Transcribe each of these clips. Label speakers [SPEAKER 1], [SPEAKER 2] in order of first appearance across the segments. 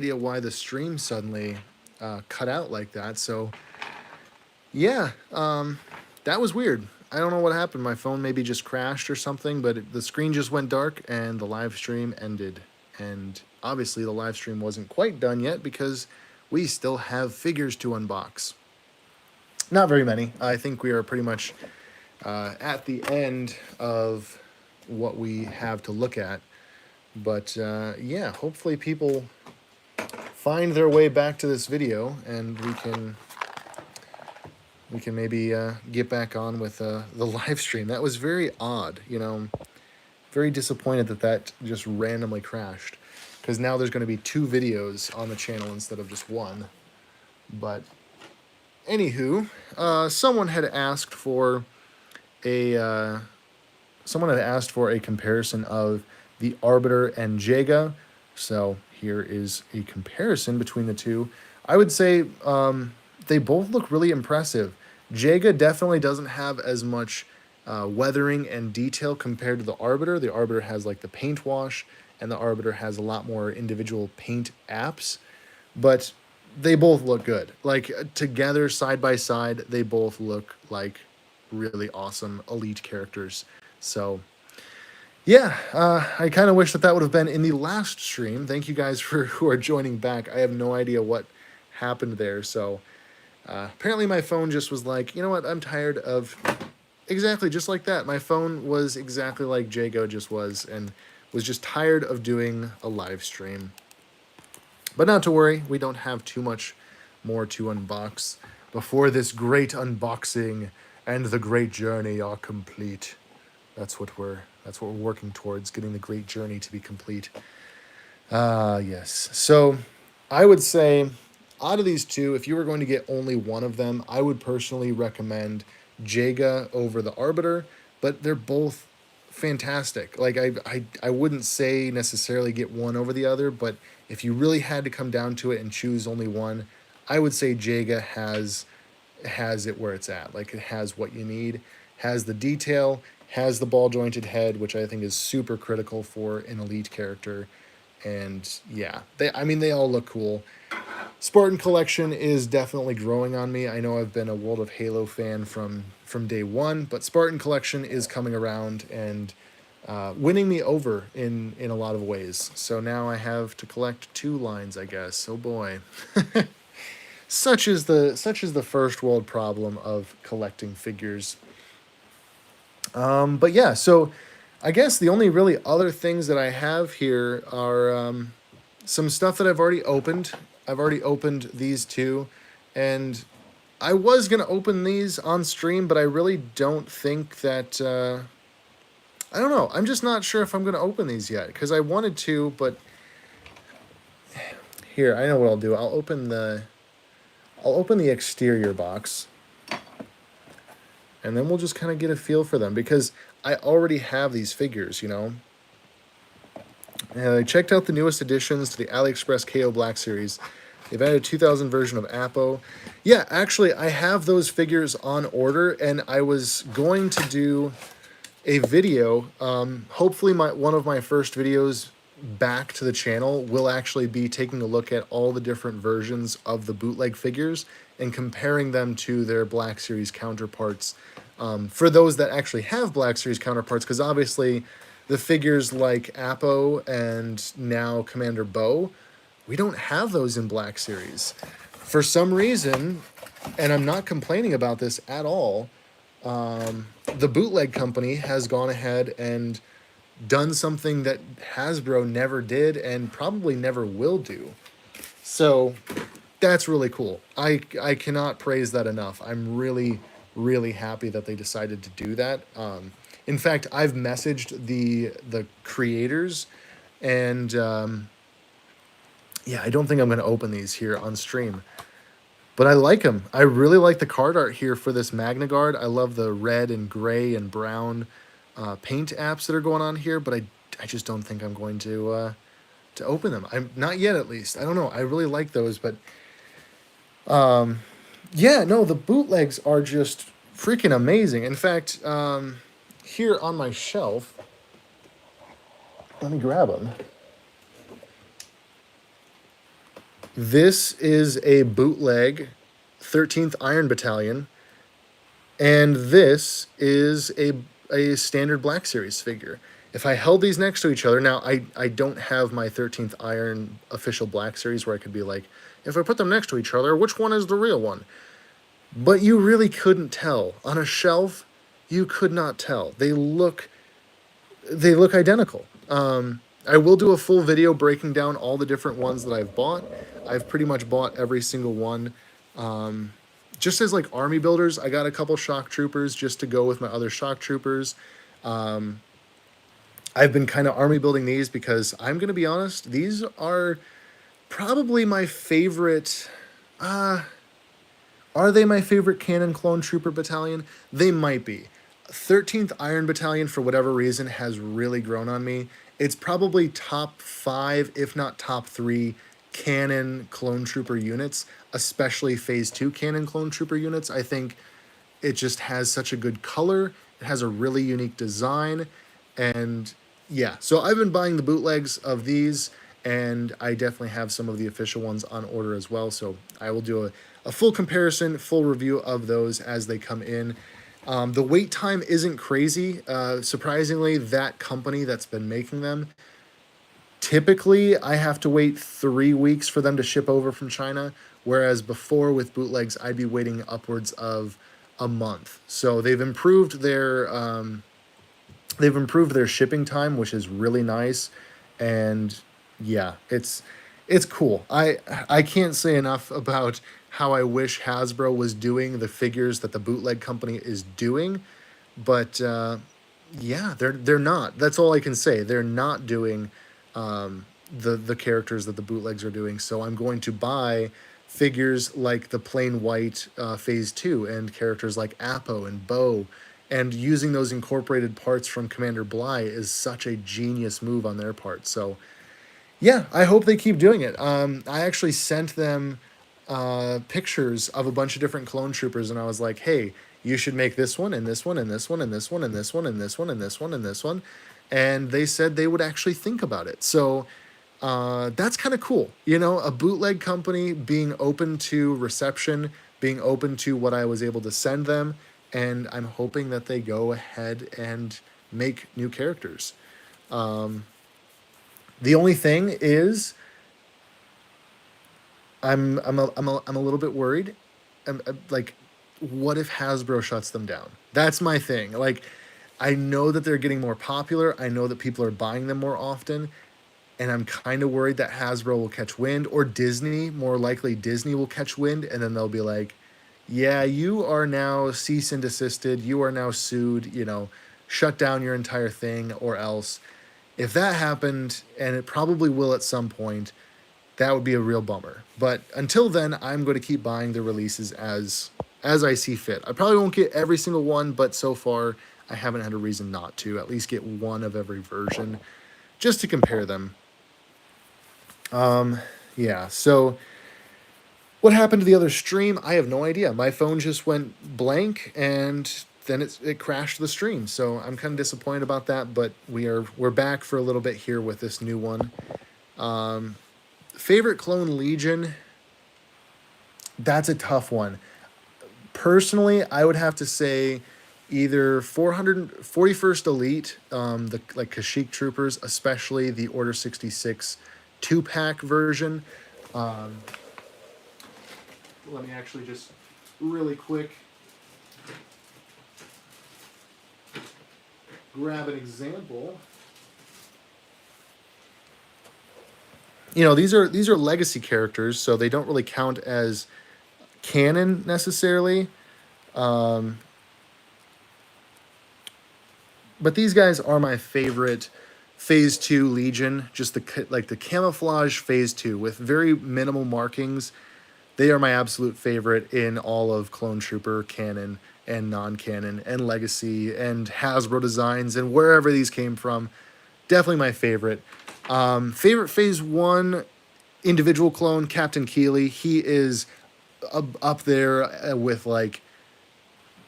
[SPEAKER 1] idea why the stream suddenly cut out like that. So yeah, that was weird. I don't know what happened. My phone maybe just crashed or something, but the screen just went dark and the live stream ended. And obviously, the live stream wasn't quite done yet because we still have figures to unbox. Not very many. I think we are pretty much at the end of what we have to look at. But yeah, hopefully people find their way back to this video and we can maybe get back on with the live stream. That was very odd, you know. Very disappointed that that just randomly crashed, because now there's going to be 2 videos on the channel instead of just one. But anywho, someone had asked for a comparison of the Arbiter and Jaga. So here is a comparison between the two. I would say they both look really impressive. Jaga definitely doesn't have as much weathering and detail compared to the Arbiter. The Arbiter has like the paint wash, and the Arbiter has a lot more individual paint apps. But they both look good. Like together, side by side, they both look like really awesome elite characters. So yeah, I kind of wish that that would have been in the last stream. Thank you guys for who are joining back. I have no idea what happened there. So apparently my phone just was like, you know what, I'm tired of... Exactly, just like that. My phone was exactly like Jago just was, and was just tired of doing a live stream. But not to worry, we don't have too much more to unbox before this great unboxing and the great journey are complete. That's what we're working towards, getting the great journey to be complete. Yes. So I would say out of these two, if you were going to get only one of them, I would personally recommend Jaga over the Arbiter, but they're both fantastic. Like I wouldn't say necessarily get one over the other, but if you really had to come down to it and choose only one, I would say Jaga has it where it's at. Like it has what you need, has the detail, has the ball jointed head, which I think is super critical for an elite character. And yeah, they all look cool. Spartan Collection is definitely growing on me. I know I've been a World of Halo fan from day one, but Spartan Collection is coming around and winning me over in a lot of ways. So now I have to collect 2 lines, I guess. Oh boy. Such is the first world problem of collecting figures. But yeah, so I guess the only really other things that I have here are some stuff that I've already opened. I've already opened these 2, and I was going to open these on stream, but I really don't think that... I don't know. I'm just not sure if I'm going to open these yet, because I wanted to, but... Here, I know what I'll do. I'll open the exterior box, and then we'll just kind of get a feel for them, because I already have these figures, you know? And I checked out the newest additions to the AliExpress KO Black Series. They've added a 2000 version of Apo. Yeah, actually, I have those figures on order, and I was going to do a video. Hopefully, one of my first videos back to the channel will actually be taking a look at all the different versions of the bootleg figures and comparing them to their Black Series counterparts. For those that actually have Black Series counterparts, because obviously the figures like Apo and now Commander Bo, we don't have those in Black Series. For some reason, and I'm not complaining about this at all, the bootleg company has gone ahead and done something that Hasbro never did and probably never will do. So that's really cool. I cannot praise that enough. I'm really, really happy that they decided to do that. In fact, I've messaged the creators, and yeah, I don't think I'm going to open these here on stream. But I like them. I really like the card art here for this Magna Guard. I love the red and gray and brown paint apps that are going on here, but I just don't think I'm going to open them. I'm not yet, at least. I don't know. I really like those, but yeah, no, the bootlegs are just freaking amazing. In fact, here on my shelf, let me grab them. This is a bootleg 13th Iron Battalion, and this is a standard Black Series figure. If I held these next to each other, now I don't have my 13th Iron official Black Series where I could be like, if I put them next to each other, which one is the real one? But you really couldn't tell. On a shelf, you could not tell. They look identical. I will do a full video breaking down all the different ones that I've bought. I've pretty much bought every single one. Just as like army builders, I got a couple shock troopers just to go with my other shock troopers. I've been kind of army building these because I'm going to be honest, these are probably my favorite. Are they my favorite Cannon Clone Trooper battalion? They might be. 13th Iron Battalion, for whatever reason, has really grown on me. It's probably top 5, if not top 3, Cannon Clone Trooper units, especially Phase 2 Cannon Clone Trooper units. I think it just has such a good color. It has a really unique design. And yeah, so I've been buying the bootlegs of these, and I definitely have some of the official ones on order as well. So I will do a full comparison, full review of those as they come in. The wait time isn't crazy. Surprisingly, that company that's been making them, typically I have to wait 3 weeks for them to ship over from China, whereas before with bootlegs, I'd be waiting upwards of a month. So they've improved their shipping time, which is really nice. And yeah, it's cool. I can't say enough about how I wish Hasbro was doing the figures that the bootleg company is doing, but yeah, they're not. That's all I can say. They're not doing the characters that the bootlegs are doing. So I'm going to buy figures like the plain white Phase 2 and characters like Apo and Bo, and using those incorporated parts from Commander Bly is such a genius move on their part. So yeah, I hope they keep doing it. I actually sent them pictures of a bunch of different clone troopers, and I was like, hey, you should make this one and this one and this one and this one and this one and this one and this one and this one. And they said they would actually think about it. So that's kind of cool. You know, a bootleg company being open to reception, being open to what I was able to send them. And I'm hoping that they go ahead and make new characters. The only thing is, I'm a little bit worried. Like, what if Hasbro shuts them down? That's my thing. Like, I know that they're getting more popular. I know that people are buying them more often, and I'm kind of worried that Hasbro will catch wind, or Disney. More likely, Disney will catch wind, and then they'll be like, "Yeah, you are now cease and desisted. You are now sued. You know, shut down your entire thing, or else." If that happened, and it probably will at some point, that would be a real bummer. But until then, I'm going to keep buying the releases as I see fit. I probably won't get every single one, but so far I haven't had a reason not to. At least get one of every version, just to compare them. Yeah. So what happened to the other stream? I have no idea. My phone just went blank, and then it crashed the stream. So I'm kind of disappointed about that. But we're back for a little bit here with this new one. Favorite Clone Legion? That's a tough one. Personally, I would have to say either 441st Elite, the like Kashyyyk Troopers, especially the Order 66 2-pack version. Let me actually just really quick grab an example. You know, these are legacy characters, so they don't really count as canon necessarily. But these guys are my favorite Phase 2 Legion. Just the camouflage Phase 2 with very minimal markings. They are my absolute favorite in all of Clone Trooper canon and non-canon and legacy and Hasbro designs and wherever these came from. Definitely my favorite. Favorite Phase 1 individual clone, Captain Keeley. He is up there with, like,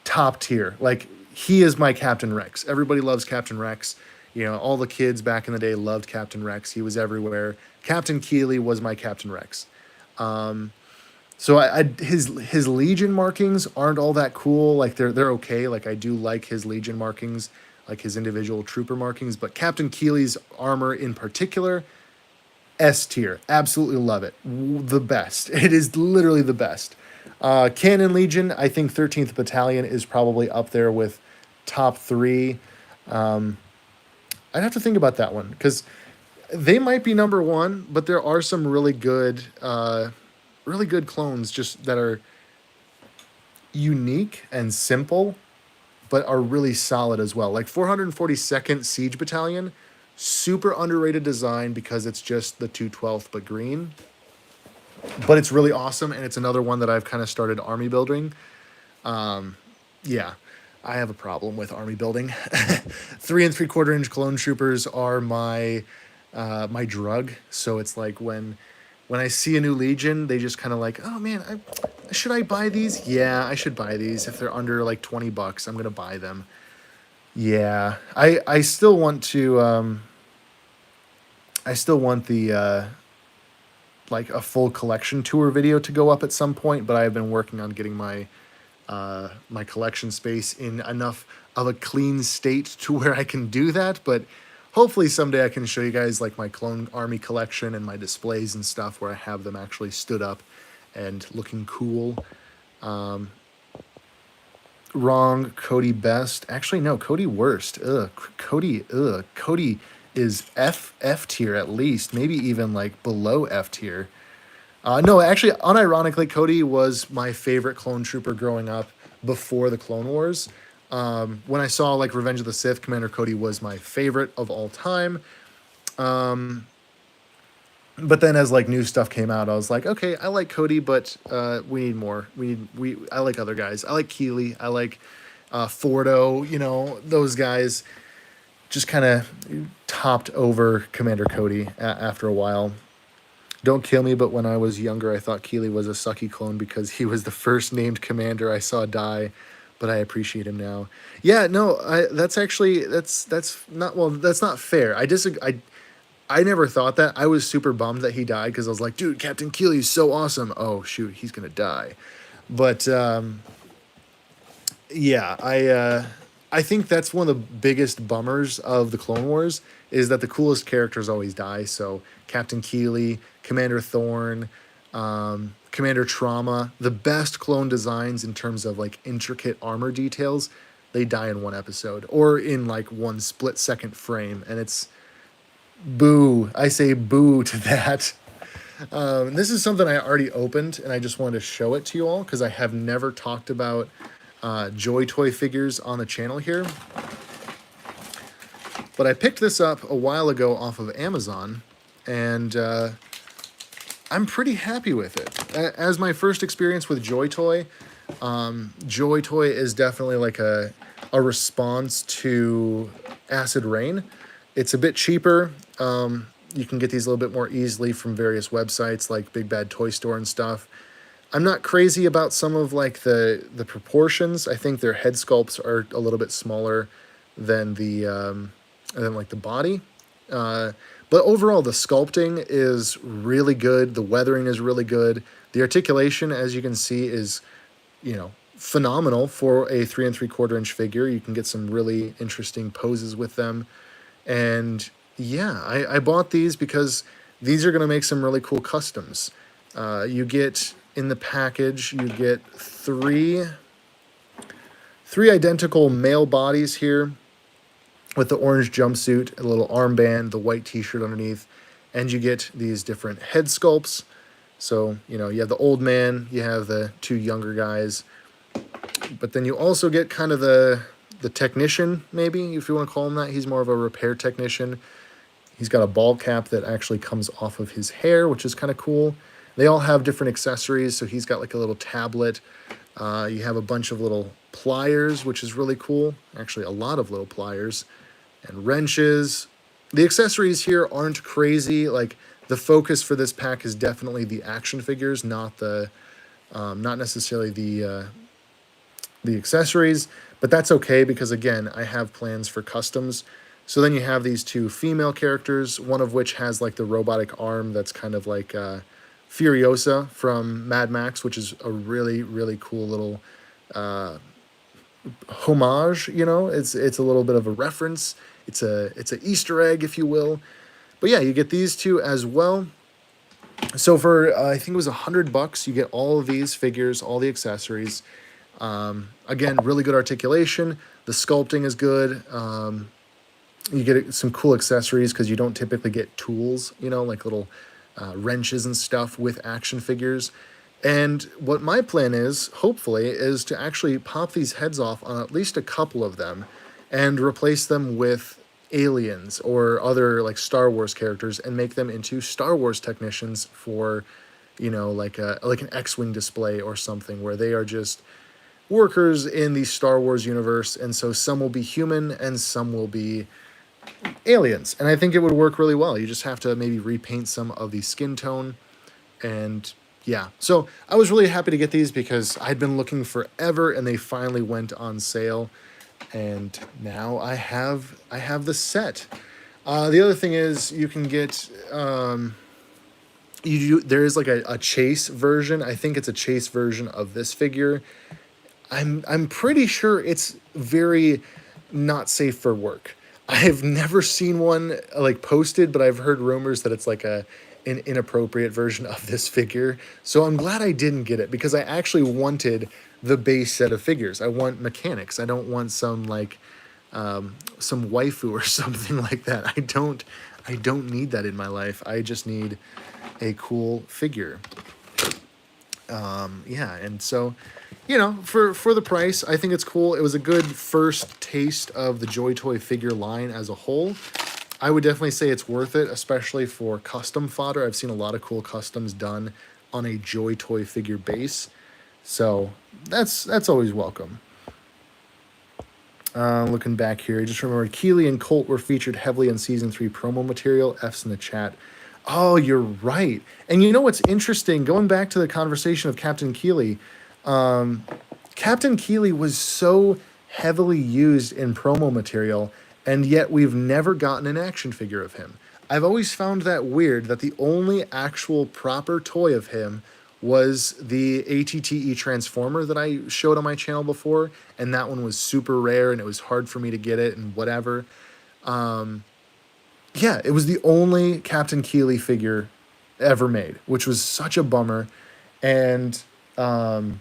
[SPEAKER 1] top tier. Like, he is my Captain Rex. Everybody loves Captain Rex. You know, all the kids back in the day loved Captain Rex. He was everywhere. Captain Keeley was my Captain Rex. So his Legion markings aren't all that cool. Like they're okay. Like I do like his Legion markings, like his individual trooper markings, but Captain Keeley's armor in particular, S tier. Absolutely love it. The best. It is literally the best. Cannon Legion, I think 13th Battalion is probably up there with top three. I'd have to think about that one because they might be number one, but there are some really good clones just that are unique and simple, but are really solid as well. Like 442nd Siege Battalion, super underrated design because it's just the 212th but green. But it's really awesome, and it's another one that I've kind of started army building. Yeah, I have a problem with army building. 3 3/4 inch clone troopers are my drug. So it's like when I see a new Legion, they just kind of like, oh man, should I buy these? Yeah, I should buy these. If they're under like $20, I'm gonna buy them. Yeah, I still want to. I still want the like a full collection tour video to go up at some point, but I've been working on getting my collection space in enough of a clean state to where I can do that. But hopefully someday I can show you guys like my clone army collection and my displays and stuff where I have them actually stood up and looking cool. Wrong. Cody best. Actually, no. Cody worst. Ugh. Cody. Ugh. Cody is F tier at least. Maybe even like below F tier. No, actually, unironically, Cody was my favorite clone trooper growing up before the Clone Wars. When I saw like Revenge of the Sith, Commander Cody was my favorite of all time. But then as like new stuff came out, I was like, okay, I like Cody, but we need more. I like other guys. I like Keeley. I like Fordo. You know, those guys just kind of topped over Commander Cody after a while. Don't kill me, but when I was younger, I thought Keeley was a sucky clone because he was the first named commander I saw die, but I appreciate him now. Yeah, no, that's actually that's not well, that's not fair. I never thought that. I was super bummed that he died because I was like, dude, Captain Keeley's so awesome. Oh shoot, he's gonna die. But yeah, I think that's one of the biggest bummers of the Clone Wars is that the coolest characters always die. So Captain Keeley, Commander Thorn, Commander Trauma, the best clone designs in terms of like intricate armor details, they die in one episode or in like one split-second frame, and it's boo. I say boo to that. This is something I already opened, and I just wanted to show it to you all because I have never talked about Joy Toy figures on the channel here. But I picked this up a while ago off of Amazon, and I'm pretty happy with it. As my first experience with Joy Toy, Joy Toy is definitely like a response to Acid Rain. It's a bit cheaper. You can get these a little bit more easily from various websites like Big Bad Toy Store and stuff. I'm not crazy about some of like the proportions. I think their head sculpts are a little bit smaller than like the body. But overall, the sculpting is really good. The weathering is really good. The articulation, as you can see, is, you know, phenomenal for a 3 3/4 inch figure. You can get some really interesting poses with them. And yeah, I bought these because these are going to make some really cool customs. You get in the package, you get three identical male bodies here with the orange jumpsuit, a little armband, the white t-shirt underneath, and you get these different head sculpts. So, you know, you have the old man, you have the two younger guys, but then you also get kind of the technician, maybe, if you want to call him that. He's more of a repair technician. He's got a ball cap that actually comes off of his hair, which is kind of cool. They all have different accessories, so he's got like a little tablet. You have a bunch of little pliers, which is really cool. Actually, a lot of little pliers and wrenches. The accessories here aren't crazy. Like, the focus for this pack is definitely the action figures, not necessarily the accessories. But that's okay because, again, I have plans for customs. So then you have these two female characters, one of which has like the robotic arm that's kind of like Furiosa from Mad Max, which is a really, really cool little homage. You know, it's a little bit of a reference. It's a Easter egg, if you will. But yeah, you get these two as well. So for I think it was $100, you get all of these figures, all the accessories. Again, really good articulation. The sculpting is good. You get some cool accessories because you don't typically get tools, you know, like little wrenches and stuff with action figures. And what my plan is, hopefully, is to actually pop these heads off on at least a couple of them and replace them with aliens or other like Star Wars characters and make them into Star Wars technicians for, you know, like an X-Wing display or something where they are just workers in the Star Wars universe. And so some will be human and some will be aliens. And I think it would work really well. You just have to maybe repaint some of the skin tone. And yeah, so I was really happy to get these because I'd been looking forever and they finally went on sale. And now I have the set. The other thing is you can get there is like a chase version. I think it's a chase version of this figure. I'm pretty sure it's very not safe for work. I've never seen one like posted, but I've heard rumors that it's like an inappropriate version of this figure. So I'm glad I didn't get it because I actually wanted the base set of figures. I want mechanics. I don't want some like some waifu or something like that. I don't need that in my life. I just need a cool figure. Yeah, and so, you know, for the price, I think it's cool. It was a good first taste of the Joy Toy figure line as a whole. I would definitely say it's worth it, especially for custom fodder. I've seen a lot of cool customs done on a Joy Toy figure base. So that's always welcome. Looking back here, I just remembered Keeley and Colt were featured heavily in Season 3 promo material. F's in the chat. Oh, you're right. And you know what's interesting? Going back to the conversation of Captain Keeley, Captain Keeley was so heavily used in promo material, and yet we've never gotten an action figure of him. I've always found that weird that the only actual proper toy of him was the ATTE Transformer that I showed on my channel before, and that one was super rare, and it was hard for me to get it, and whatever. Yeah, it was the only Captain Keeley figure ever made, which was such a bummer. And then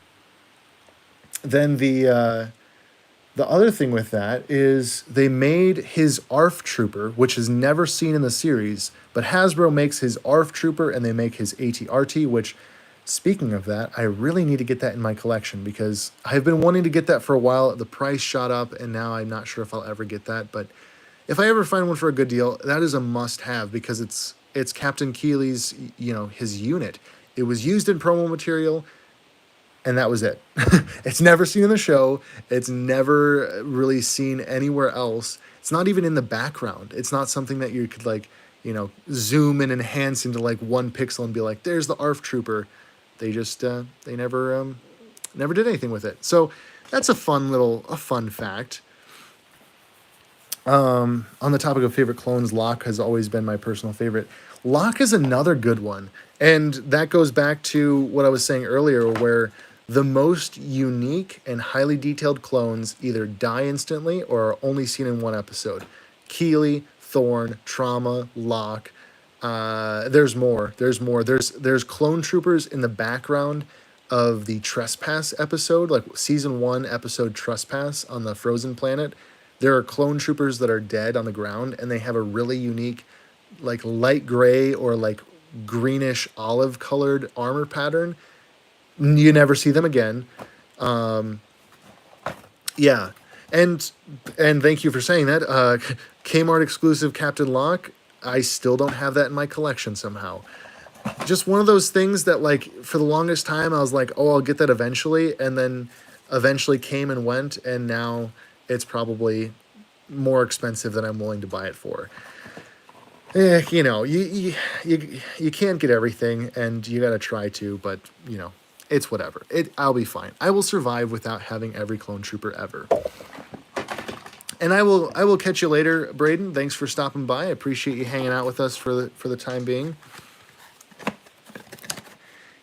[SPEAKER 1] the other thing with that is they made his ARF Trooper, which is never seen in the series, but Hasbro makes his ARF Trooper and they make his ATRT, which, speaking of that, I really need to get that in my collection because I've been wanting to get that for a while. The price shot up and now I'm not sure if I'll ever get that, but if I ever find one for a good deal, that is a must-have because it's Captain Keeley's, you know, his unit. It was used in promo material, and that was it. It's never seen in the show. It's never really seen anywhere else. It's not even in the background. It's not something that you could, like, you know, zoom and enhance into like 1 pixel and be like, there's the ARF Trooper. They just they never did anything with it. So that's a fun fact. On the topic of favorite clones, Locke has always been my personal favorite. Locke is another good one. And that goes back to what I was saying earlier, where the most unique and highly detailed clones either die instantly or are only seen in one episode. Keeley, Thorn, Trauma, Locke. There's more. There's clone troopers in the background of the Trespass episode, like Season 1 episode Trespass on the frozen planet. There are clone troopers that are dead on the ground, and they have a really unique, like light gray or like greenish olive colored armor pattern. You never see them again. Yeah, and thank you for saying that. Kmart exclusive Captain Locke. I still don't have that in my collection somehow. Just one of those things that, like, for the longest time I was like, oh, I'll get that eventually, and then eventually came and went, and now it's probably more expensive than I'm willing to buy it for. You know, you can't get everything, and you gotta try to, but, you know, it's whatever. I'll be fine. I will survive without having every clone trooper ever. And I will catch you later, Braden. Thanks for stopping by. I appreciate you hanging out with us for the time being.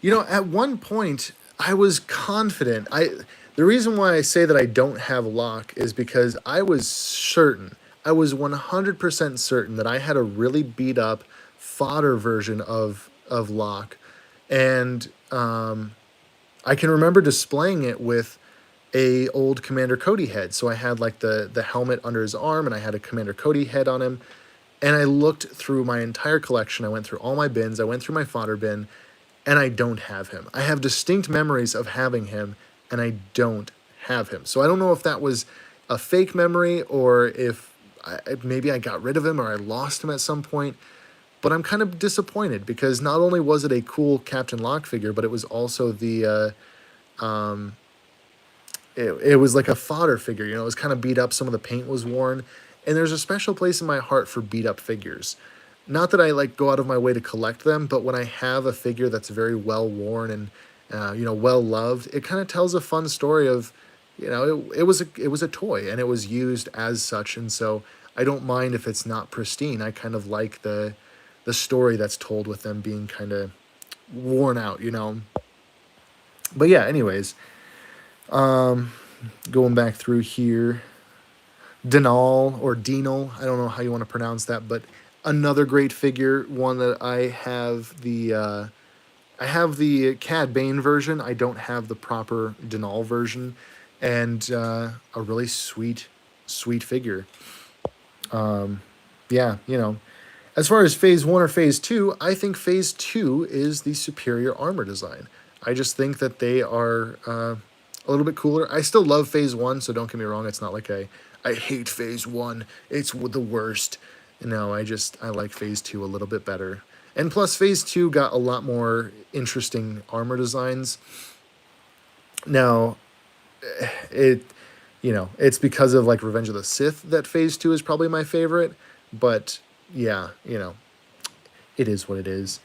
[SPEAKER 1] At one point, I was confident. The reason why I say that I don't have Locke is because I was certain, I was 100% certain that I had a really beat up fodder version of Locke, and I can remember displaying it with a old Commander Cody head. So I had like the helmet under his arm, and I had a Commander Cody head on him. And I looked through my entire collection. I went through all my bins. I went through my fodder bin, and I don't have him. I have distinct memories of having him, and I don't have him. So I don't know if that was a fake memory, or if maybe I got rid of him or I lost him at some point. But I'm kind of disappointed because not only was it a cool Captain Locke figure, but it was also it was like a fodder figure. It was kind of beat up. Some of the paint was worn. And there's a special place in my heart for beat up figures. Not that I like go out of my way to collect them, but when I have a figure that's very well worn and well loved, it kind of tells a fun story of, it was a toy and it was used as such. And so I don't mind if it's not pristine. I kind of like the story that's told with them being kind of worn out. But yeah, anyways, going back through here, Denal or Denal, I don't know how you want to pronounce that, but another great figure, one that I have the Cad Bane version. I don't have the proper Denal version, and a really sweet figure. Yeah, as far as Phase 1 or Phase 2, I think Phase 2 is the superior armor design. I just think that they are a little bit cooler. I still love Phase 1, so don't get me wrong. It's not like I hate Phase 1. It's the worst. No, I like Phase 2 a little bit better. And plus, Phase 2 got a lot more interesting armor designs. Now, it's because of like Revenge of the Sith that Phase 2 is probably my favorite. But yeah, it is what it is.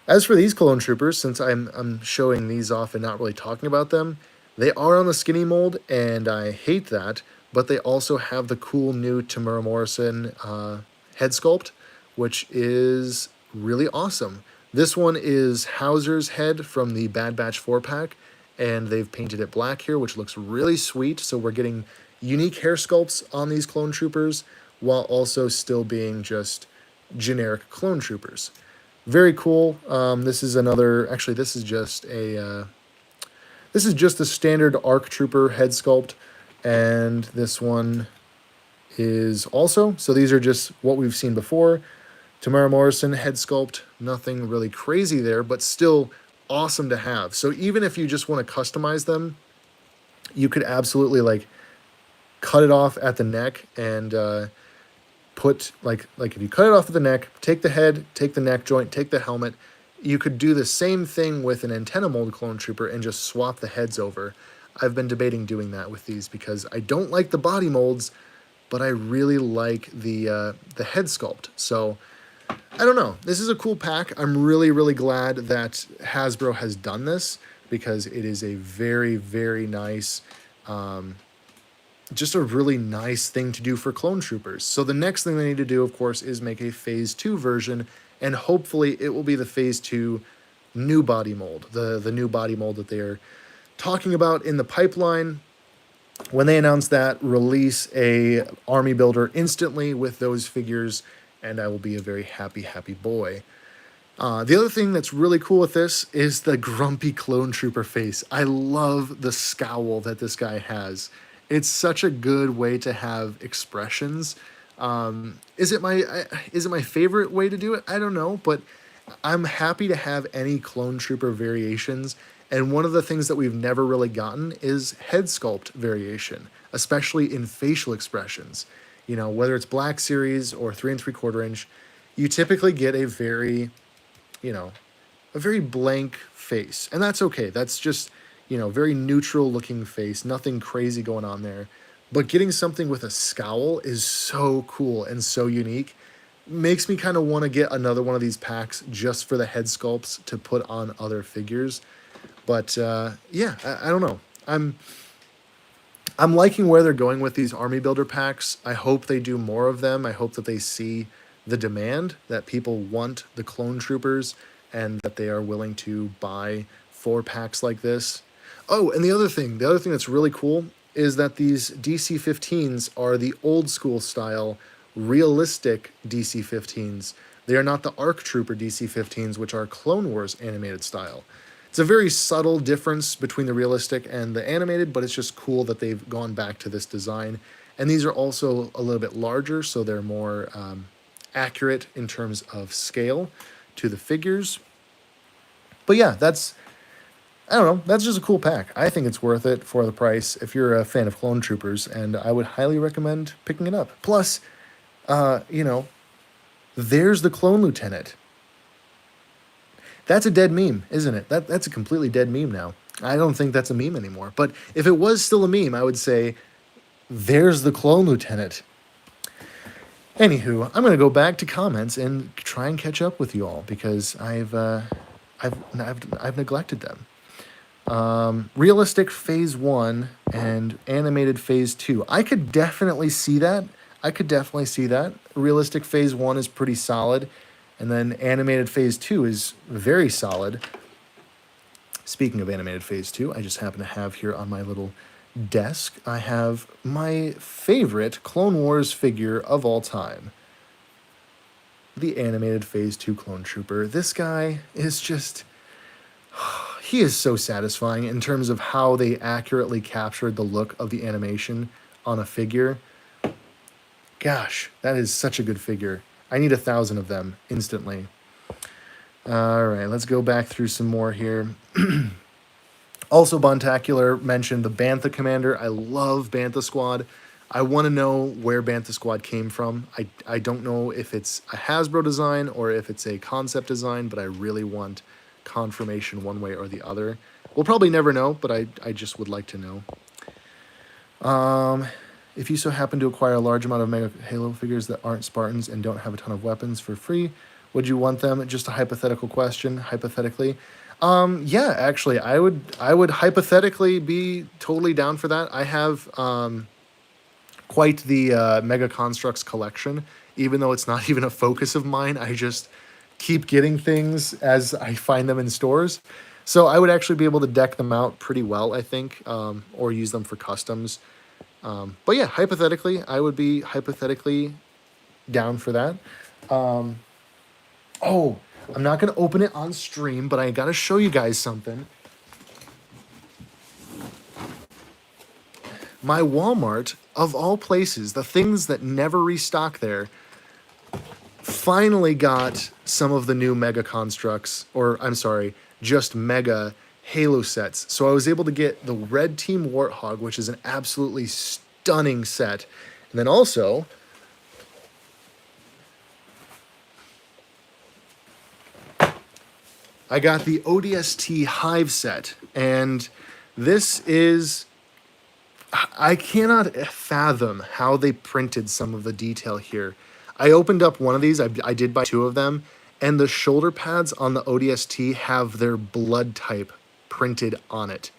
[SPEAKER 1] As for these clone troopers, since I'm showing these off and not really talking about them, they are on the skinny mold, and I hate that. But they also have the cool new Tamura Morrison head sculpt, which is really awesome. This one is Hauser's head from the Bad Batch 4-pack, and they've painted it black here, which looks really sweet. So we're getting unique hair sculpts on these clone troopers, while also still being just generic clone troopers. Very cool. This is just a standard ARC trooper head sculpt, and this one is also. So these are just what we've seen before. Tamara Morrison head sculpt, nothing really crazy there, but still awesome to have. So even if you just want to customize them, you could absolutely like cut it off at the neck and put like if you cut it off at the neck, take the head, take the neck joint, take the helmet. You could do the same thing with an antenna mold clone trooper and just swap the heads over. I've been debating doing that with these because I don't like the body molds, but I really like the head sculpt. So I don't know. This is a cool pack. I'm really, really glad that Hasbro has done this because it is a very, very nice, just a really nice thing to do for clone troopers. So the next thing they need to do, of course, is make a Phase 2 version, and hopefully it will be the Phase 2 new body mold, the new body mold that they are talking about in the pipeline. When they announce that, release a army builder instantly with those figures, and I will be a very happy, happy boy. The other thing that's really cool with this is the grumpy clone trooper face. I love the scowl that this guy has. It's such a good way to have expressions. Is it my favorite way to do it? I don't know, but I'm happy to have any clone trooper variations. And one of the things that we've never really gotten is head sculpt variation, especially in facial expressions. Whether it's Black Series or 3 3/4 inch, you typically get a very blank face. And that's okay. That's just, very neutral looking face, nothing crazy going on there. But getting something with a scowl is so cool and so unique. Makes me kind of want to get another one of these packs just for the head sculpts to put on other figures. But yeah, I don't know. I'm liking where they're going with these army builder packs. I hope they do more of them. I hope that they see the demand, that people want the clone troopers, and that they are willing to buy 4-packs like this. Oh, and the other thing that's really cool is that these DC-15s are the old school style, realistic DC-15s. They are not the ARC Trooper DC-15s, which are Clone Wars animated style. It's a very subtle difference between the realistic and the animated, but it's just cool that they've gone back to this design. And these are also a little bit larger, so they're more accurate in terms of scale to the figures. But yeah, I don't know, that's just a cool pack. I think it's worth it for the price if you're a fan of Clone Troopers, and I would highly recommend picking it up. Plus, there's the Clone Lieutenant. That's a dead meme, isn't it? That's a completely dead meme now. I don't think that's a meme anymore. But if it was still a meme, I would say, there's the Clone Lieutenant. Anywho, I'm going to go back to comments and try and catch up with you all because I've neglected them. Realistic Phase 1 and animated Phase 2. I could definitely see that. Realistic Phase 1 is pretty solid. And then animated Phase 2 is very solid. Speaking of animated Phase 2, I just happen to have here on my little desk, I have my favorite Clone Wars figure of all time. The animated Phase 2 Clone Trooper. This guy is just... he is so satisfying in terms of how they accurately captured the look of the animation on a figure. Gosh, that is such a good figure. I need 1,000 of them instantly. All right, let's go back through some more here. Also, Bontacular mentioned the Bantha Commander. I love Bantha Squad. I want to know where Bantha Squad came from. I don't know if it's a Hasbro design or if it's a concept design, but I really want confirmation one way or the other. We'll probably never know, but I just would like to know. If you so happen to acquire a large amount of Mega Halo figures that aren't Spartans and don't have a ton of weapons for free, would you want them? Just a hypothetical question, hypothetically. Yeah, actually, I would hypothetically be totally down for that. I have quite the Mega Constructs collection, even though it's not even a focus of mine. I just keep getting things as I find them in stores. So I would actually be able to deck them out pretty well, I think, or use them for customs. But yeah, hypothetically, I would be hypothetically down for that. Oh, I'm not going to open it on stream, but I got to show you guys something. My Walmart, of all places, the things that never restock there, finally got some of the new Mega Constructs, or I'm sorry, just Mega Halo sets. So I was able to get the Red Team Warthog, which is an absolutely stunning set. And then also, I got the ODST Hive set. And this is... I cannot fathom how they printed some of the detail here. I opened up one of these. I did buy 2 of them. And the shoulder pads on the ODST have their blood type printed on it.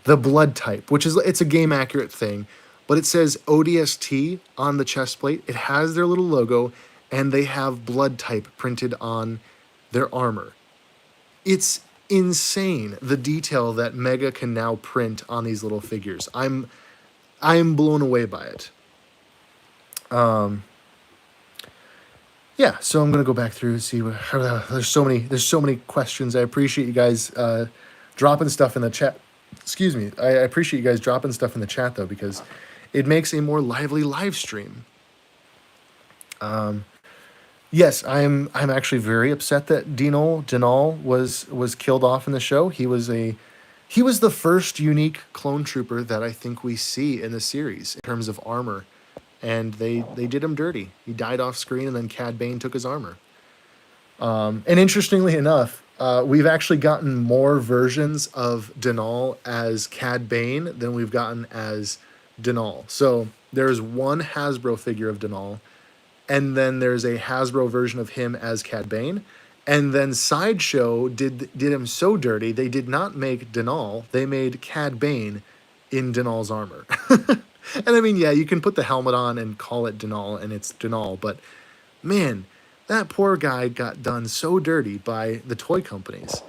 [SPEAKER 1] The blood type, which is, it's a game accurate thing, but it says ODST on the chest plate. It has their little logo, and they have blood type printed on their armor. It's insane, the detail that Mega can now print on these little figures. I'm blown away by it. Yeah, so I'm gonna go back through and see what. There's so many questions. I appreciate you guys dropping stuff in the chat. Excuse me. I appreciate you guys dropping stuff in the chat though, because it makes a more lively live stream. Yes, I'm actually very upset that Dinal was killed off in the show. He was the first unique clone trooper that I think we see in the series in terms of armor. And they did him dirty. He died off screen, and then Cad Bane took his armor. And interestingly enough, we've actually gotten more versions of Dinal as Cad Bane than we've gotten as Dinal. So there's one Hasbro figure of Dinal, and then there's a Hasbro version of him as Cad Bane. And then Sideshow did him so dirty, they did not make Dinal, they made Cad Bane in Dinal's armor. And I mean, yeah, you can put the helmet on and call it Dinal, and it's Dinal, but man, That poor guy got done so dirty by the toy companies.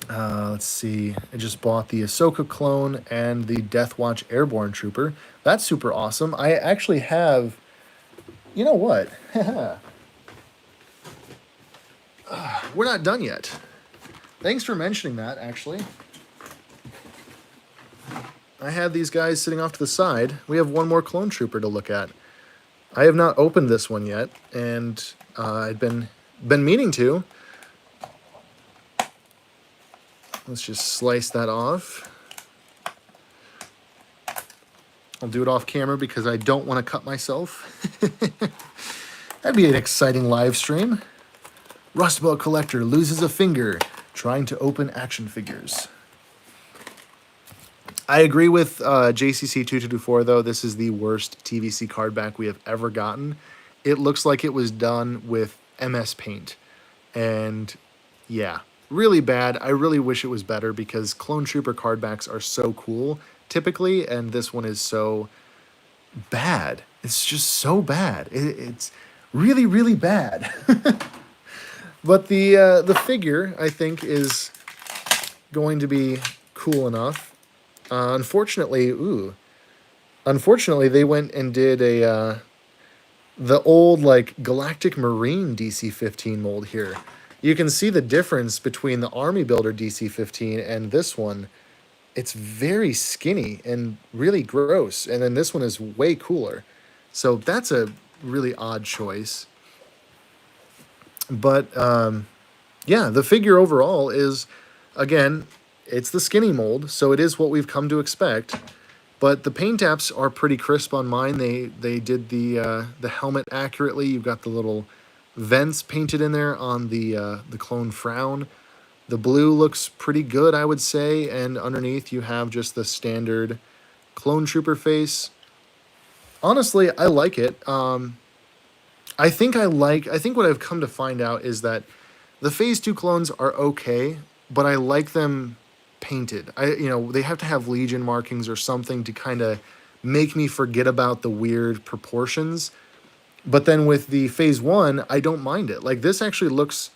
[SPEAKER 1] Let's see. I just bought the Ahsoka clone and the Death Watch Airborne Trooper. That's super awesome. I actually have. You know what? We're not done yet. Thanks for mentioning that, actually. I had these guys sitting off to the side. We have one more clone trooper to look at. I have not opened this one yet, and I've been meaning to. Let's just slice that off. I'll do it off camera because I don't want to cut myself. That'd be an exciting live stream. Rust Belt Collector loses a finger trying to open action figures. I agree with JCC2224, though. This is the worst TVC card back we have ever gotten. It looks like it was done with MS Paint. And yeah, really bad. I really wish it was better because Clone Trooper card backs are so cool typically, and this one is so bad. It's just so bad. It's really, really bad. But the figure, I think, is going to be cool enough. Unfortunately, they went and did the old like Galactic Marine DC-15 mold here. You can see the difference between the Army Builder DC-15 and this one. It's very skinny and really gross, and then this one is way cooler. So that's a really odd choice. But yeah, the figure overall is, again, it's the skinny mold, so it is what we've come to expect. But the paint apps are pretty crisp on mine. They did the helmet accurately. You've got the little vents painted in there on the clone frown. The blue looks pretty good, I would say, and underneath you have just the standard clone trooper face. Honestly, I like it. I think what I've come to find out is that the Phase 2 clones are okay, but I like them painted. They have to have Legion markings or something to kind of make me forget about the weird proportions. But then with the Phase 1, I don't mind it. Like, this actually looks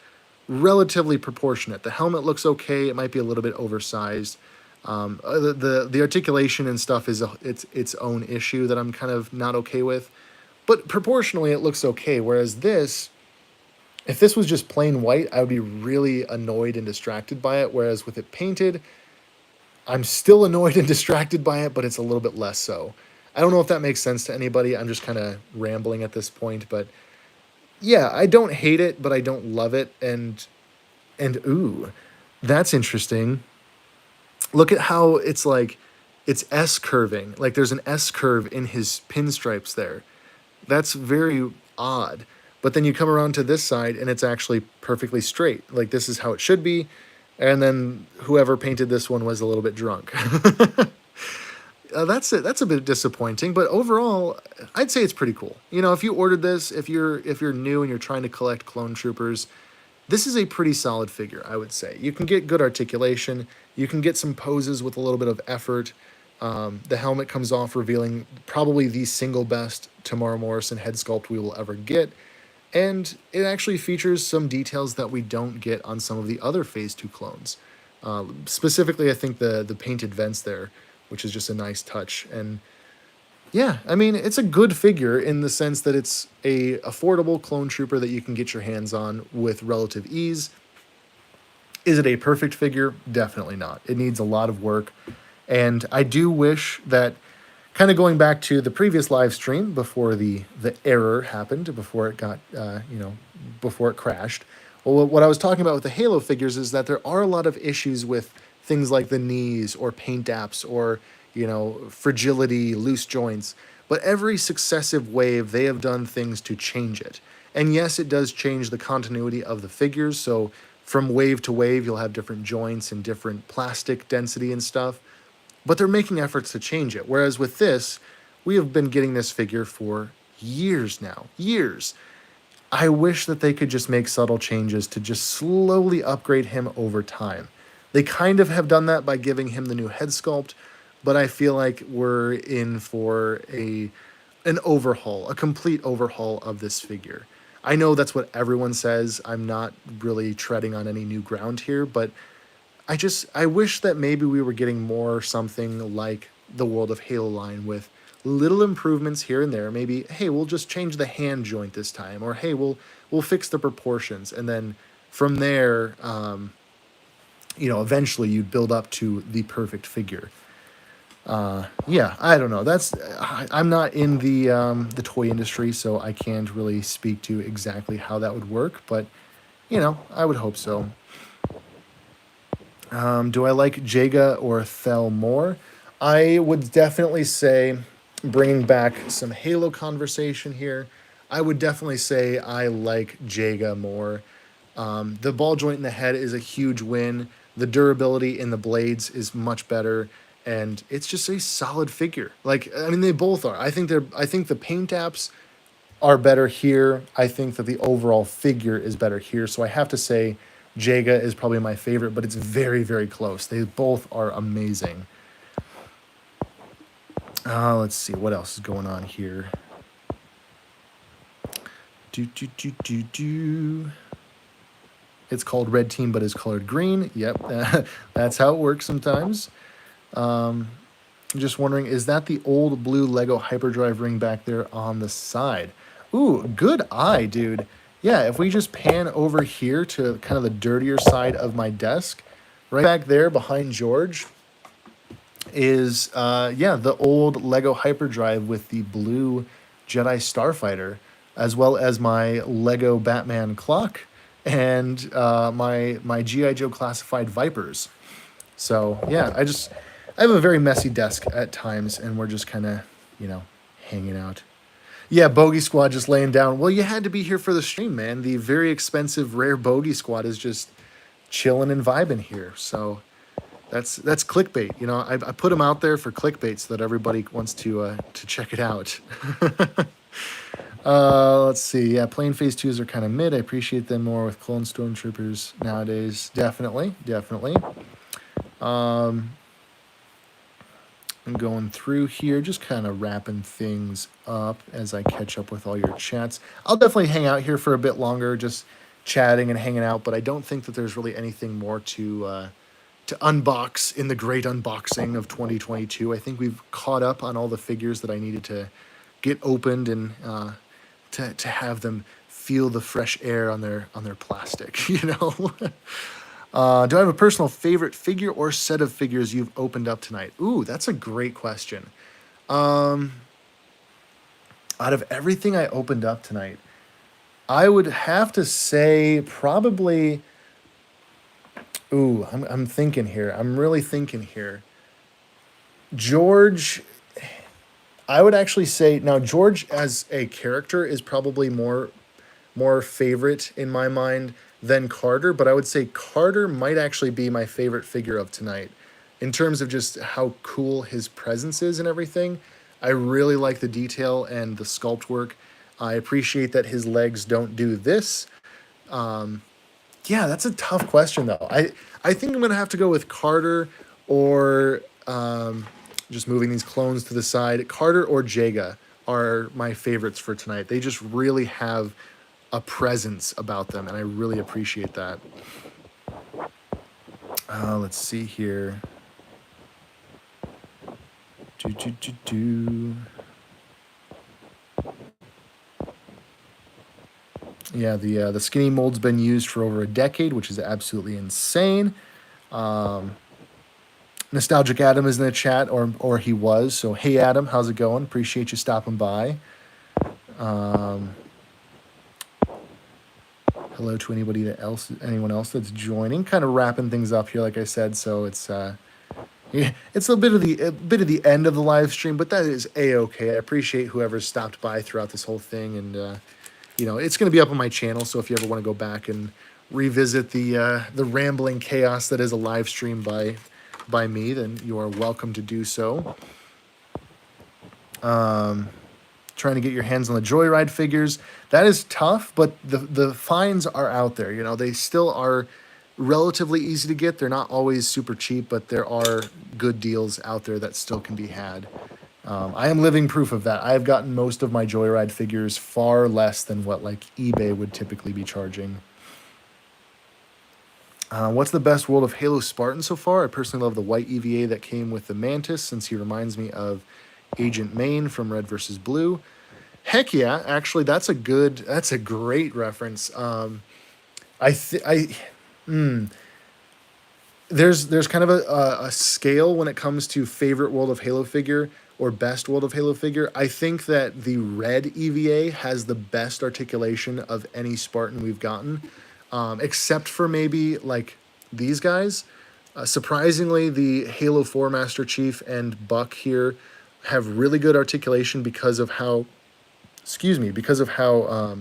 [SPEAKER 1] relatively proportionate. The helmet looks okay. It might be a little bit oversized. The articulation and stuff is its own issue that I'm kind of not okay with. But proportionally, it looks okay. Whereas this, if this was just plain white, I would be really annoyed and distracted by it. Whereas with it painted, I'm still annoyed and distracted by it, but it's a little bit less so. I don't know if that makes sense to anybody. I'm just kind of rambling at this point, but yeah, I don't hate it, but I don't love it. And ooh, that's interesting. Look at how it's like, it's S curving. Like there's an S curve in his pinstripes there. That's very odd. But then you come around to this side and it's actually perfectly straight. Like this is how it should be. And then whoever painted this one was a little bit drunk. That's it. That's a bit disappointing, but overall, I'd say it's pretty cool. You know, if you ordered this, if you're new and you're trying to collect clone troopers, this is a pretty solid figure, I would say. You can get good articulation. You can get some poses with a little bit of effort. The helmet comes off revealing probably the single best Tamara Morrison head sculpt we will ever get. And it actually features some details that we don't get on some of the other Phase 2 clones. Specifically, I think the painted vents there, which is just a nice touch. And yeah, I mean, it's a good figure in the sense that it's a affordable clone trooper that you can get your hands on with relative ease. Is it a perfect figure? Definitely not. It needs a lot of work. And I do wish that, kind of going back to the previous live stream before the error happened, before it got, before it crashed. Well, what I was talking about with the Halo figures is that there are a lot of issues with things like the knees or paint apps or, fragility, loose joints. But every successive wave, they have done things to change it. And yes, it does change the continuity of the figures. So from wave to wave, you'll have different joints and different plastic density and stuff. But they're making efforts to change it. Whereas with this, we have been getting this figure for years now. Years. I wish that they could just make subtle changes to just slowly upgrade him over time. They kind of have done that by giving him the new head sculpt, but I feel like we're in for an overhaul, a complete overhaul of this figure. I know that's what everyone says. I'm not really treading on any new ground here, but I wish that maybe we were getting more something like the World of Halo line with little improvements here and there. Maybe, hey, we'll just change the hand joint this time, or hey, we'll fix the proportions, and then from there, eventually you'd build up to the perfect figure. Yeah, I don't know. I'm not in the toy industry, so I can't really speak to exactly how that would work. But I would hope so. Do I like Jaga or Thel more? I would definitely say, bringing back some Halo conversation here, I would definitely say I like Jaga more. The ball joint in the head is a huge win. The durability in the blades is much better, and it's just a solid figure. Like, I mean, they both are. I think the paint apps are better here. I think that the overall figure is better here. So I have to say Jaga is probably my favorite, but it's very, very close. They both are amazing. Let's see what else is going on here. Do do do do do. It's called Red Team, but is colored green. Yep, that's how it works sometimes. I'm just wondering, is that the old blue Lego hyperdrive ring back there on the side? Ooh, good eye, dude. Yeah, if we just pan over here to kind of the dirtier side of my desk, right back there behind George is, the old Lego hyperdrive with the blue Jedi Starfighter, as well as my Lego Batman clock and my GI Joe classified Vipers. So yeah, I have a very messy desk at times, and we're just kind of hanging out. Yeah, Bogey Squad just laying down. Well, you had to be here for the stream, man. The very expensive rare Bogey Squad is just chilling and vibing here. So that's clickbait. I put them out there for clickbait so that everybody wants to check it out. Let's see. Yeah, Plane Phase 2s are kind of mid. I appreciate them more with Clone Stormtroopers nowadays. Definitely, definitely. I'm going through here, just kind of wrapping things up as I catch up with all your chats. I'll definitely hang out here for a bit longer, just chatting and hanging out, but I don't think that there's really anything more to unbox in the great unboxing of 2022. I think we've caught up on all the figures that I needed to get opened and to have them feel the fresh air on their plastic. Do I have a personal favorite figure or set of figures you've opened up tonight? Ooh, that's a great question. Out of everything I opened up tonight, I would have to say probably. Ooh, I'm thinking here. I'm really thinking here. George, I would actually say now George as a character is probably more favorite in my mind than Carter, but I would say Carter might actually be my favorite figure of tonight in terms of just how cool his presence is and everything. I really like the detail and the sculpt work. I appreciate that his legs don't do this. Yeah, that's a tough question though. I think I'm gonna have to go with Carter or just moving these clones to the side. Carter or Jaga are my favorites for tonight. They just really have a presence about them, and I really appreciate that. Let's see here. Yeah, the skinny mold's been used for over a decade, which is absolutely insane. Nostalgic Adam is in the chat, or he was. So hey, Adam, how's it going? Appreciate you stopping by. Hello to anyone else that's joining. Kind of wrapping things up here, like I said. So it's it's a bit of the end of the live stream, but that is a-okay. I appreciate whoever's stopped by throughout this whole thing, and it's going to be up on my channel. So if you ever want to go back and revisit the rambling chaos that is a live stream by me, then you are welcome to do so. Trying to get your hands on the Joyride figures. That is tough, but the finds are out there. They still are relatively easy to get. They're not always super cheap, but there are good deals out there that still can be had. I am living proof of that. I have gotten most of my Joyride figures far less than what like eBay would typically be charging. What's the best World of Halo Spartan so far? I personally love the white EVA that came with the Mantis, since he reminds me of Agent Main from Red versus Blue. Heck yeah, actually, that's a great reference. I th- I there's kind of a scale when it comes to favorite World of Halo figure or best World of Halo figure. I think that the red EVA has the best articulation of any Spartan we've gotten, except for maybe like these guys. Surprisingly, the Halo 4 Master Chief and Buck here have really good articulation because of how, excuse me, because of how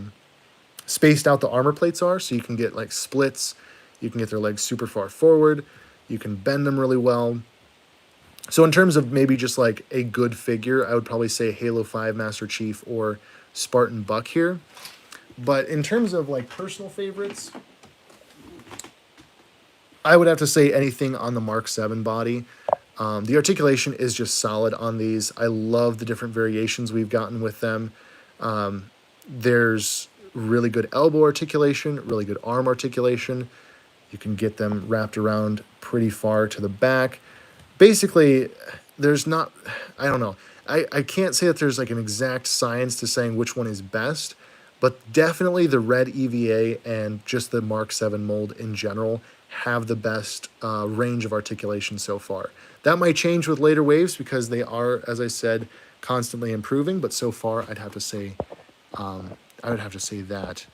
[SPEAKER 1] spaced out the armor plates are. So you can get like splits, you can get their legs super far forward, you can bend them really well. So in terms of maybe just like a good figure, I would probably say Halo 5 Master Chief or Spartan Buck here. But in terms of like personal favorites, I would have to say anything on the Mark 7 body. The articulation is just solid on these. I love the different variations we've gotten with them. There's really good elbow articulation, really good arm articulation. You can get them wrapped around pretty far to the back. Basically, there's not, I don't know. I can't say that there's like an exact science to saying which one is best, but definitely the red EVA and just the Mark 7 mold in general have the best range of articulation so far. That might change with later waves because they are, as I said, constantly improving, but so far I'd have to say that.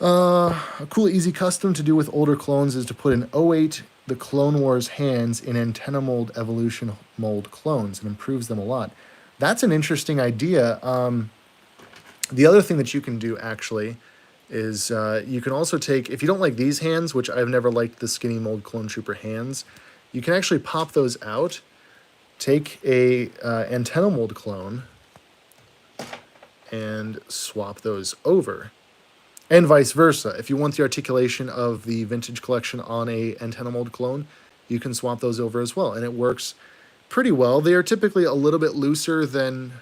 [SPEAKER 1] A cool, easy custom to do with older clones is to put an '08 the Clone Wars hands in antenna mold evolution mold clones and improves them a lot. That's an interesting idea. The other thing that you can do actually is you can also take, if you don't like these hands, which I've never liked the skinny mold clone trooper hands, you can actually pop those out, take a antenna mold clone, and swap those over. And vice versa. If you want the articulation of the vintage collection on a antenna mold clone, you can swap those over as well. And it works pretty well. They are typically a little bit looser than,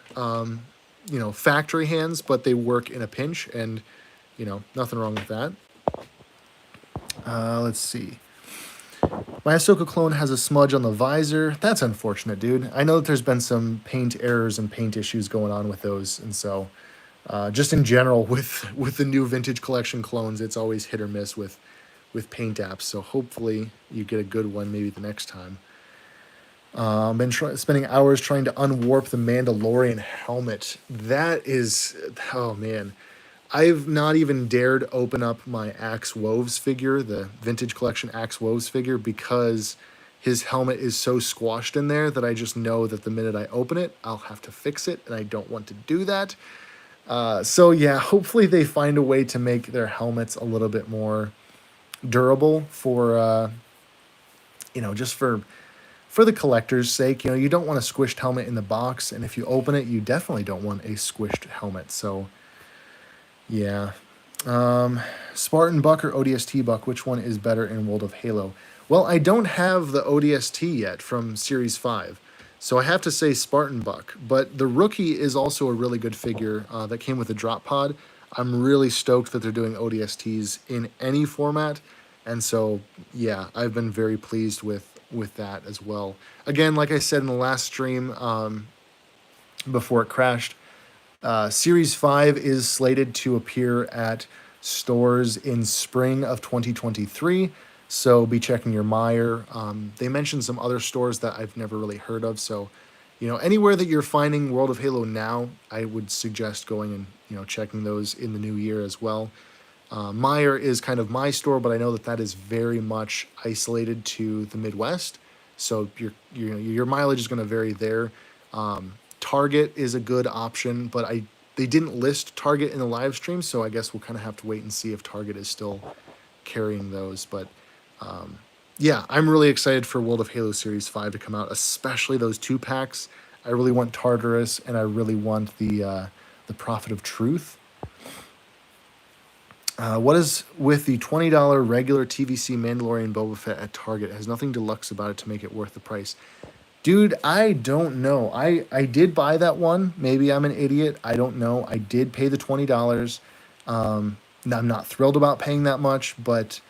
[SPEAKER 1] factory hands, but they work in a pinch, and, nothing wrong with that. Let's see. My Ahsoka clone has a smudge on the visor. That's unfortunate, dude. I know that there's been some paint errors and paint issues going on with those, and so just in general with the new vintage collection clones, it's always hit or miss with paint apps. So hopefully you get a good one maybe the next time. Been spending hours trying to unwarp the Mandalorian helmet. That is, oh man. I've not even dared open up my Axe Woves figure, the vintage collection Axe Woves figure, because his helmet is so squashed in there that I just know that the minute I open it, I'll have to fix it, and I don't want to do that. So yeah, hopefully they find a way to make their helmets a little bit more durable for, just for the collector's sake. You don't want a squished helmet in the box, and if you open it, you definitely don't want a squished helmet. So yeah. Spartan Buck or ODST Buck, which one is better in World of Halo? Well, I don't have the ODST yet from Series 5, so I have to say Spartan Buck. But the Rookie is also a really good figure that came with a drop pod. I'm really stoked that they're doing ODSTs in any format, and so, yeah, I've been very pleased with that as well. Again, like I said in the last stream before it crashed, Series 5 is slated to appear at stores in spring of 2023, so be checking your Meijer. They mentioned some other stores that I've never really heard of, so anywhere that you're finding World of Halo now, I would suggest going and checking those in the new year as well. Meijer is kind of my store, but I know that is very much isolated to the Midwest, so your mileage is going to vary there. Target is a good option, but they didn't list Target in the live stream, so I guess we'll kind of have to wait and see if Target is still carrying those. But yeah, I'm really excited for World of Halo Series 5 to come out, especially those 2-packs. I really want Tartarus, and I really want the Prophet of Truth. What is with the $20 regular TVC Mandalorian Boba Fett at Target? It has nothing deluxe about it to make it worth the price. Dude, I don't know. I did buy that one. Maybe I'm an idiot. I don't know. I did pay the $20. I'm not thrilled about paying that much, but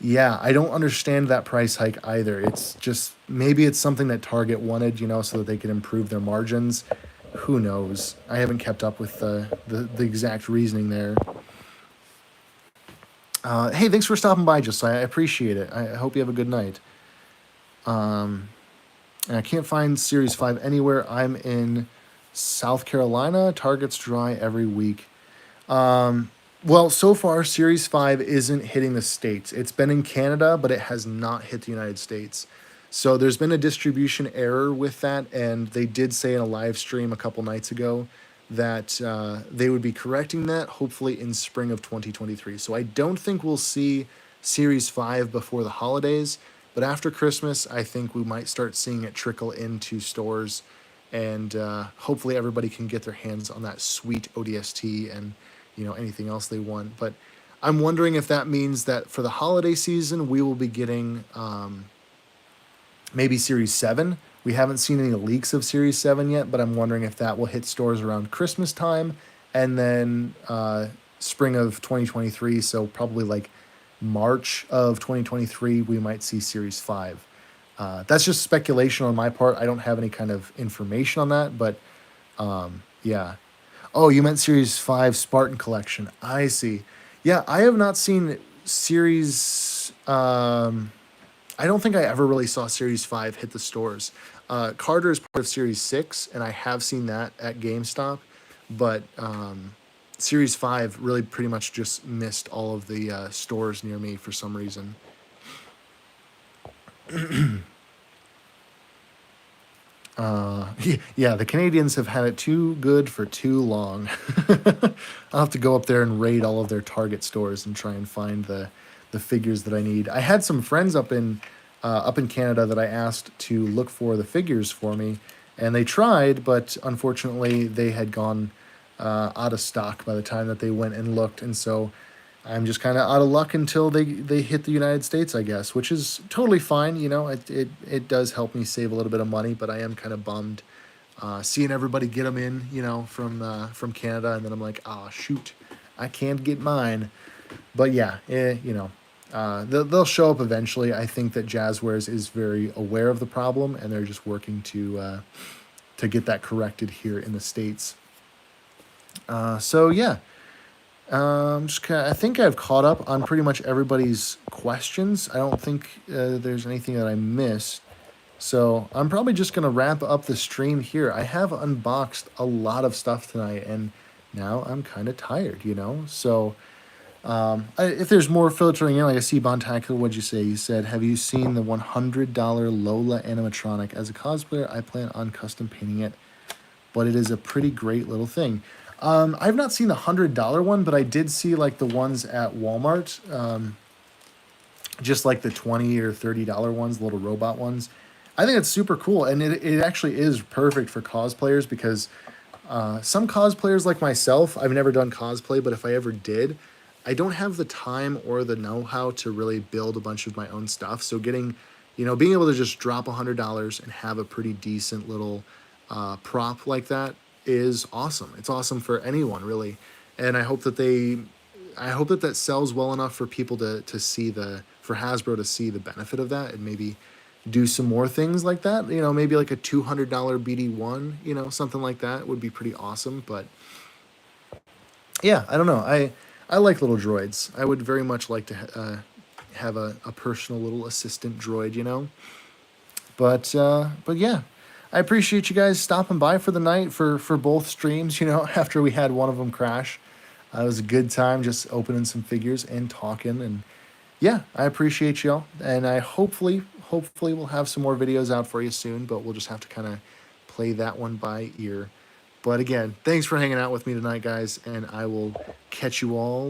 [SPEAKER 1] yeah, I don't understand that price hike either. It's just maybe it's something that Target wanted, so that they could improve their margins. Who knows? I haven't kept up with the exact reasoning there. Hey, thanks for stopping by, Josiah. I appreciate it. I hope you have a good night. And I can't find Series 5 anywhere. I'm in South Carolina. Target's dry every week. Well, so far, Series 5 isn't hitting the States. It's been in Canada, but it has not hit the United States. So there's been a distribution error with that, and they did say in a live stream a couple nights ago that they would be correcting that, hopefully in spring of 2023. So I don't think we'll see Series 5 before the holidays, but after Christmas, I think we might start seeing it trickle into stores, and hopefully everybody can get their hands on that sweet ODST and anything else they want. But I'm wondering if that means that for the holiday season, we will be getting maybe Series 7. We haven't seen any leaks of Series 7 yet, but I'm wondering if that will hit stores around Christmas time and then spring of 2023. So probably like March of 2023, we might see Series 5. That's just speculation on my part. I don't have any kind of information on that, but yeah. Oh, you meant Series 5 Spartan Collection. I see. Yeah, I have not seen Series. I don't think I ever really saw Series 5 hit the stores. Carter is part of Series 6, and I have seen that at GameStop, but Series 5 really pretty much just missed all of the stores near me for some reason. Yeah, the Canadians have had it too good for too long. I'll have to go up there and raid all of their Target stores and try and find the figures that I need. I had some friends up in Canada that I asked to look for the figures for me, and they tried, but unfortunately they had gone out of stock by the time that they went and looked, and so I'm just kind of out of luck until they hit the United States, I guess, which is totally fine. It does help me save a little bit of money, but I am kind of bummed seeing everybody get them in, from Canada, and then I'm like, oh shoot, I can't get mine. But yeah, they'll show up eventually. I think that Jazzwares is very aware of the problem, and they're just working to get that corrected here in the States. So yeah. I think I've caught up on pretty much everybody's questions. I don't think there's anything that I missed. So I'm probably just going to wrap up the stream here. I have unboxed a lot of stuff tonight, and now I'm kind of tired, So if there's more filtering in, like I see Bontaco, what'd you say? You said, have you seen the $100 Lola animatronic? As a cosplayer, I plan on custom painting it, but it is a pretty great little thing. I've not seen the $100 one, but I did see like the ones at Walmart, just like the $20 or $30 ones, the little robot ones. I think it's super cool, and it actually is perfect for cosplayers because some cosplayers like myself, I've never done cosplay, but if I ever did, I don't have the time or the know-how to really build a bunch of my own stuff. So being able to just drop $100 and have a pretty decent little prop like that is awesome. It's awesome for anyone, really. And I hope that that sells well enough for people to see for Hasbro to see the benefit of that and maybe do some more things like that. Maybe like a $200 BD1, something like that would be pretty awesome. But yeah, I don't know. I like little droids. I would very much like to have a personal little assistant droid, But yeah. I appreciate you guys stopping by for the night for both streams, after we had one of them crash. It was a good time just opening some figures and talking. And yeah, I appreciate y'all. And I hopefully we'll have some more videos out for you soon, but we'll just have to kind of play that one by ear. But again, thanks for hanging out with me tonight, guys, and I will catch you all